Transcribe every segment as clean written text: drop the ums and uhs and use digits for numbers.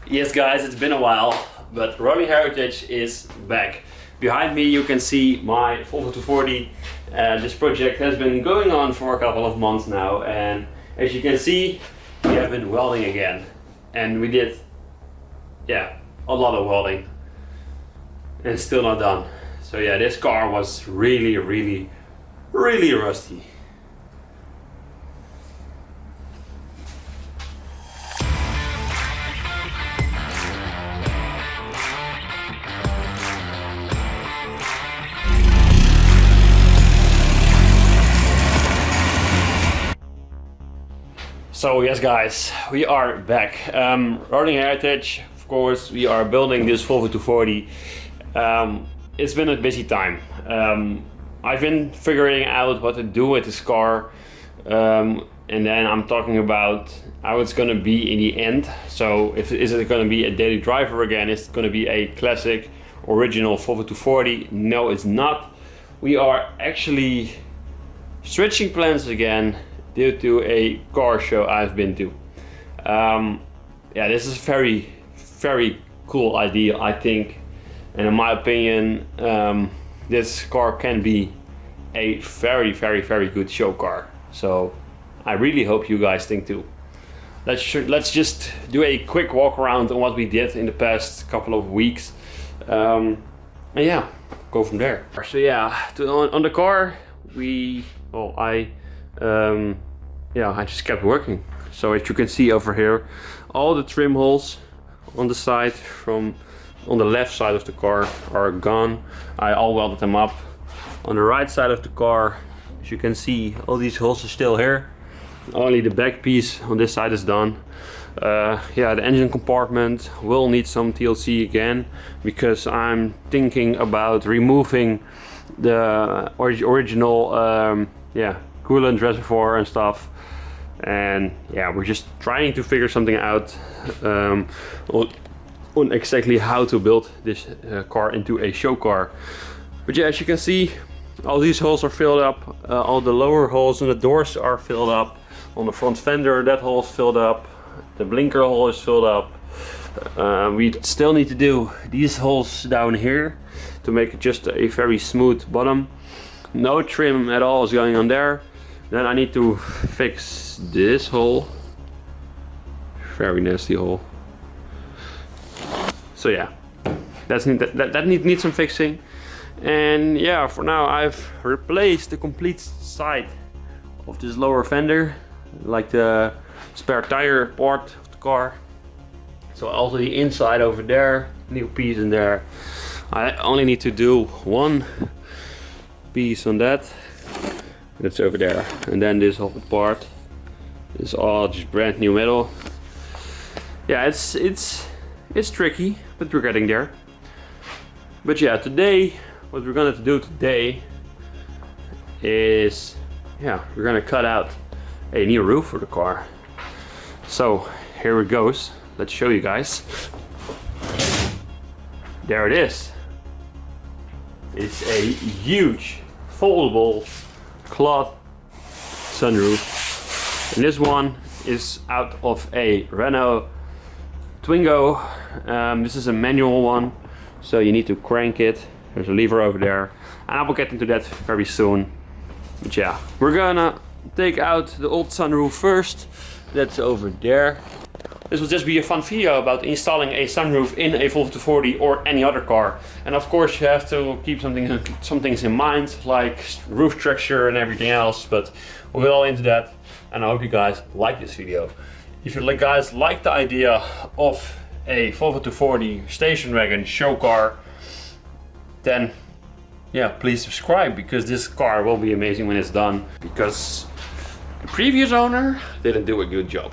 Yes guys, it's been a while, but Rollin Heritage is back. Behind me you can see my Volvo 240. This project has been going on for a couple of months now, and as you can see, we have been welding again. And we did, a lot of welding. And it's still not done. So yeah, this car was really rusty. So yes guys, we are back. Rollin Heritage, of course, we are building this Volvo 240. It's been a busy time. I've been figuring out what to do with this car, and then I'm talking about how it's gonna be in the end. So is it gonna be a daily driver again? Is it gonna be a classic original Volvo 240? No, it's not. We are actually switching plans again due to a car show I've been to. This is a very cool idea, I think, and in my opinion this car can be a very good show car. So I really hope you guys think too. Let's just do a quick walk around on what we did in the past couple of weeks, and yeah, go from there. So yeah, on the car I just kept working. So as you can see over here, all the trim holes on the side on the left side of the car are gone. I all welded them up. On the right side of the car, as you can see, all these holes are still here. Only the back piece on this side is done. The engine compartment will need some TLC again, because I'm thinking about removing the original coolant reservoir and stuff. And yeah, we're just trying to figure something out on exactly how to build this car into a show car. But yeah, as you can see, all these holes are filled up. All the lower holes in the doors are filled up. On the front fender, that hole is filled up. The blinker hole is filled up. We still need to do these holes down here to make it just a very smooth bottom. No trim at all is going on there. Then I need to fix this hole. Very nasty hole. So yeah, that needs some fixing. And yeah, for now I've replaced the complete side of this lower fender, like the spare tire part of the car. So also the inside over there, new piece in there. I only need to do one piece on that. That's over there, and then this whole part is all just brand new metal. Yeah, it's tricky, but we're getting there. But yeah, today, what we're gonna do today is, we're gonna cut out a new roof for the car. So here it goes. Let's show you guys. There it is. It's a huge foldable cloth sunroof, and this one is out of a Renault Twingo. This is a manual one, so you need to crank it. There's a lever over there, and I will get into that very soon. But yeah, we're gonna take out the old sunroof first. That's over there. This will just be a fun video about installing a sunroof in a Volvo 240 or any other car. And of course you have to keep some things in mind, like roof structure and everything else, but we'll get all into that. And I hope you guys like this video. If you guys like the idea of a Volvo 240 station wagon show car, then yeah, please subscribe, because this car will be amazing when it's done, because the previous owner didn't do a good job.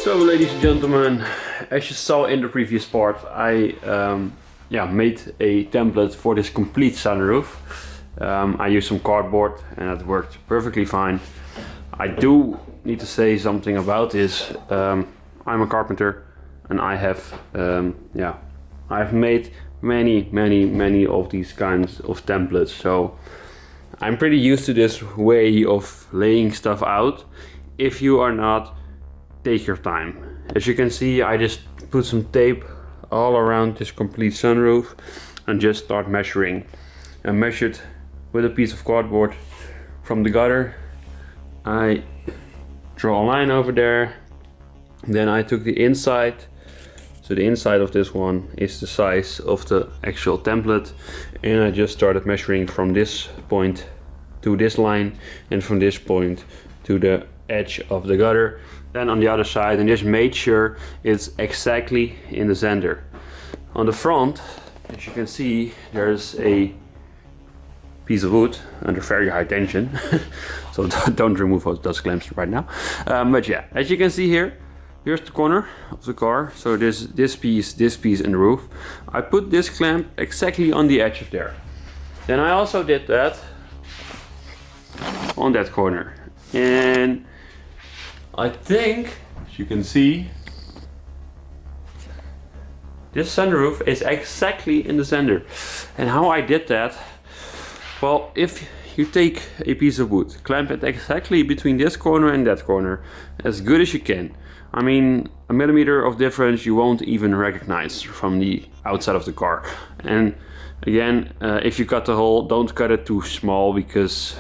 So ladies and gentlemen, as you saw in the previous part, I made a template for this complete sunroof. I used some cardboard and it worked perfectly fine. I do need to say something about this. I'm a carpenter and I have I've made many of these kinds of templates, so I'm pretty used to this way of laying stuff out. If you are not, take your time. As you can see, I just put some tape all around this complete sunroof and just start measuring. I measured with a piece of cardboard from the gutter. I draw a line over there. Then I took the inside. So the inside of this one is the size of the actual template, and I just started measuring from this point to this line and from this point to the edge of the gutter, then on the other side, and just made sure it's exactly in the center. On the front, as you can see, there's a piece of wood under very high tension, so don't remove those clamps right now. But yeah, as you can see here, here's the corner of the car. So this piece and the roof. I put this clamp exactly on the edge of there. Then I also did that on that corner. And I think, as you can see, this sunroof is exactly in the center. And how I did that? Well, if you take a piece of wood, clamp it exactly between this corner and that corner, as good as you can. I mean, a millimeter of difference you won't even recognize from the outside of the car. And again, if you cut the hole, don't cut it too small, because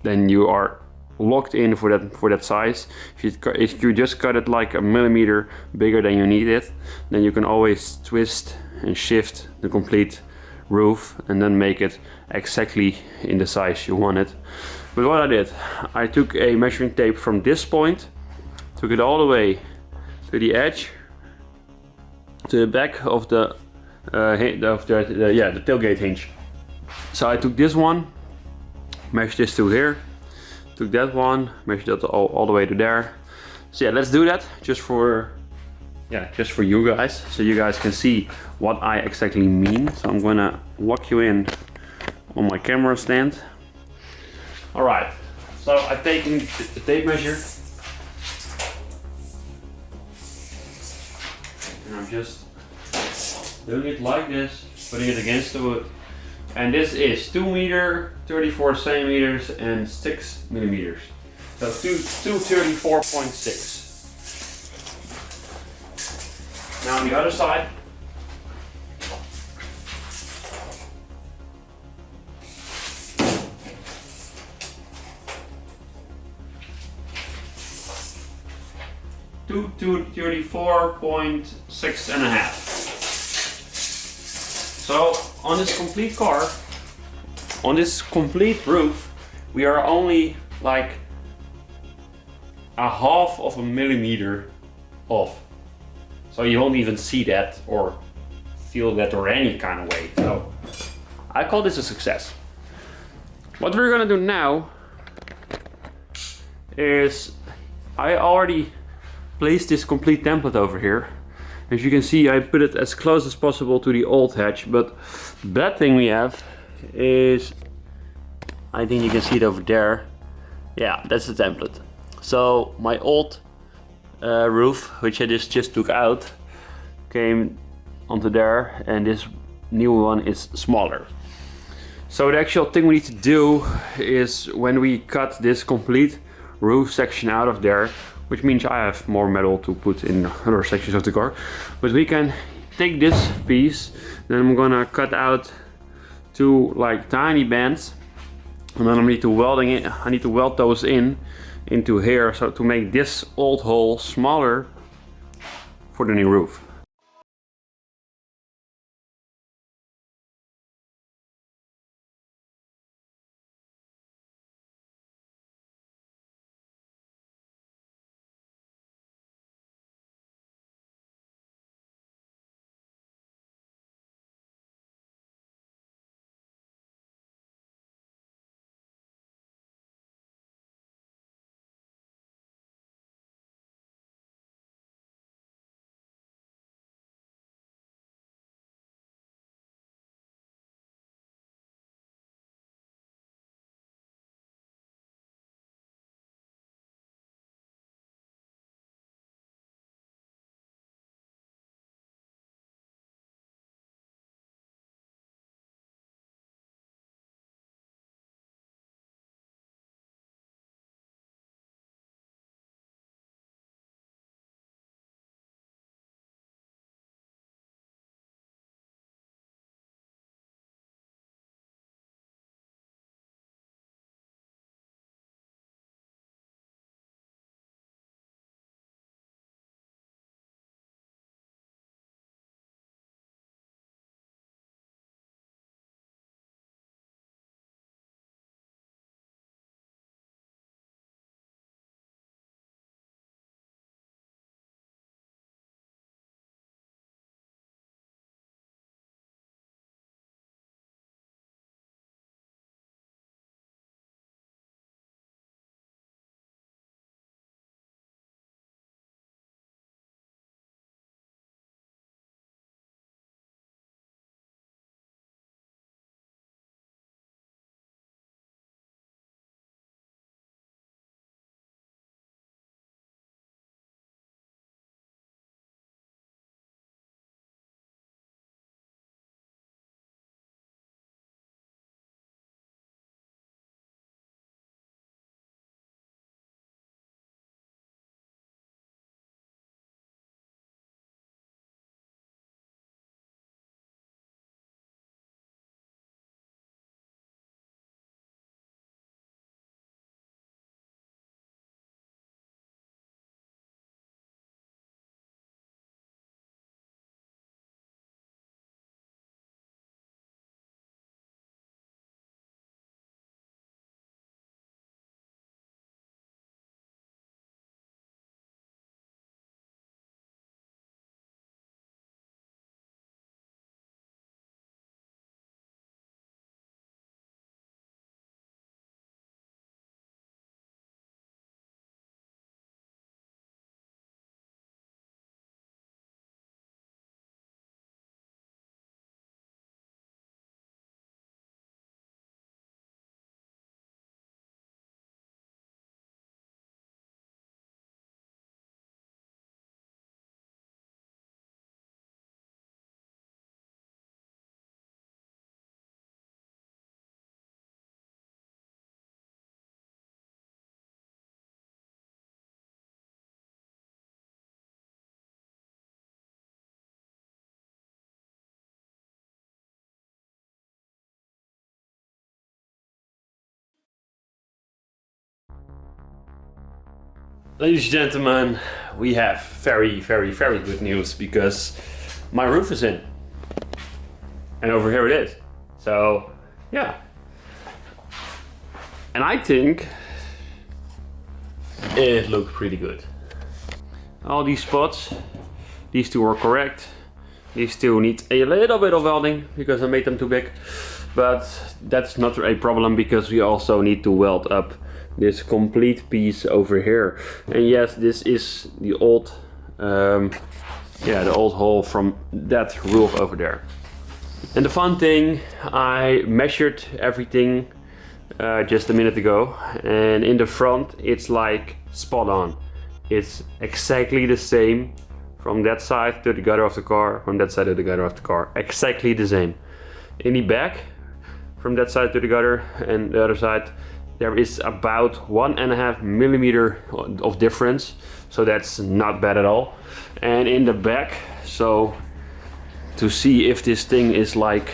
then you are locked in for that size. If you just cut it like a millimeter bigger than you need it, then you can always twist and shift the complete roof and then make it exactly in the size you want it. But what I did, I took a measuring tape from this point, took it all the way to the edge, to the back of the tailgate hinge. So I took this one, measured this to here, took that one, measured that all the way to there. So yeah, let's do that just for you guys, so you guys can see what I exactly mean. So I'm gonna lock you in on my camera stand. All right, so I've taken the tape measure and I'm just doing it like this, putting it against the wood. And this is 2 meter, 34 centimeters and 6 millimeters. So 234.6. Now on the other side, to 34.6 and a half. So on this complete car, on this complete roof, we are only like a half of a millimeter off. So you won't even see that or feel that or any kind of way. So I call this a success. What we're gonna do now is, I already placed this complete template over here. As you can see, I put it as close as possible to the old hatch, but the bad thing we have is, I think you can see it over there. Yeah, that's the template. So my old roof, which I just took out, came onto there, and this new one is smaller. So the actual thing we need to do is, when we cut this complete roof section out of there, which means I have more metal to put in other sections of the car, but we can take this piece, then I'm gonna cut out 2 like tiny bands, and then I need to weld those into here, so to make this old hole smaller for the new roof. Ladies and gentlemen, we have very good news because my roof is in. And over here it is. So, yeah. And I think it looked pretty good. All these spots, these two are correct. These two need a little bit of welding because I made them too big. But that's not a problem because we also need to weld up this complete piece over here. And yes, this is the old the old hole from that roof over there. And the fun thing, I measured everything just a minute ago, and in the front it's like spot on. It's exactly the same from that side to the gutter of the car, from that side to the gutter of the car, exactly the same. In the back, from that side to the gutter and the other side, there is about 1.5 millimeter of difference, so that's not bad at all. And in the back, so to see if this thing is like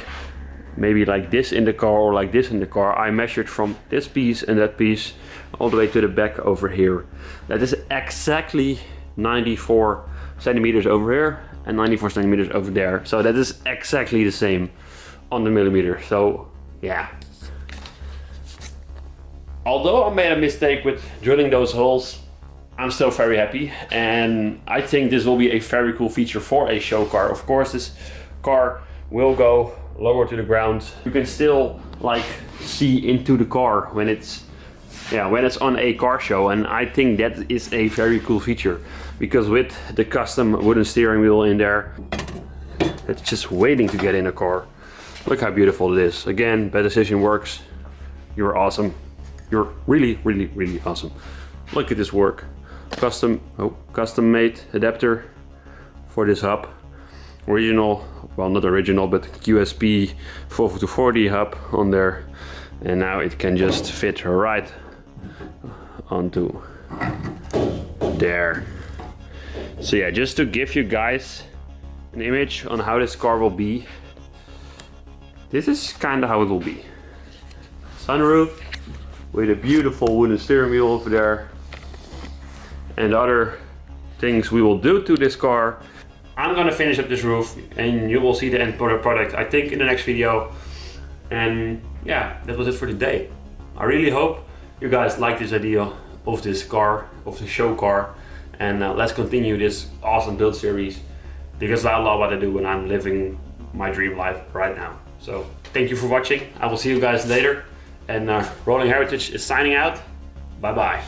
maybe like this in the car or like this in the car, I measured from this piece and that piece all the way to the back over here. That is exactly 94 centimeters over here and 94 centimeters over there. So that is exactly the same on the millimeter. So yeah. Although I made a mistake with drilling those holes, I'm still very happy, and I think this will be a very cool feature for a show car. Of course, this car will go lower to the ground. You can still like see into the car when it's on a car show, and I think that is a very cool feature because with the custom wooden steering wheel in there, it's just waiting to get in a car. Look how beautiful it is. Again, Bad Decision works. You're awesome. You're really awesome. Look at this work. Custom made adapter for this hub. Original, well not original, but QSP 440 hub on there. And now it can just fit right onto there. So yeah, just to give you guys an image on how this car will be. This is kind of how it will be. Sunroof with a beautiful wooden steering wheel over there. And other things we will do to this car. I'm gonna finish up this roof and you will see the end product I think in the next video. And yeah, that was it for today. I really hope you guys like this idea of this car, of the show car. And let's continue this awesome build series because I love what I do and I'm living my dream life right now. So thank you for watching. I will see you guys later. And Rolling Heritage is signing out. Bye bye.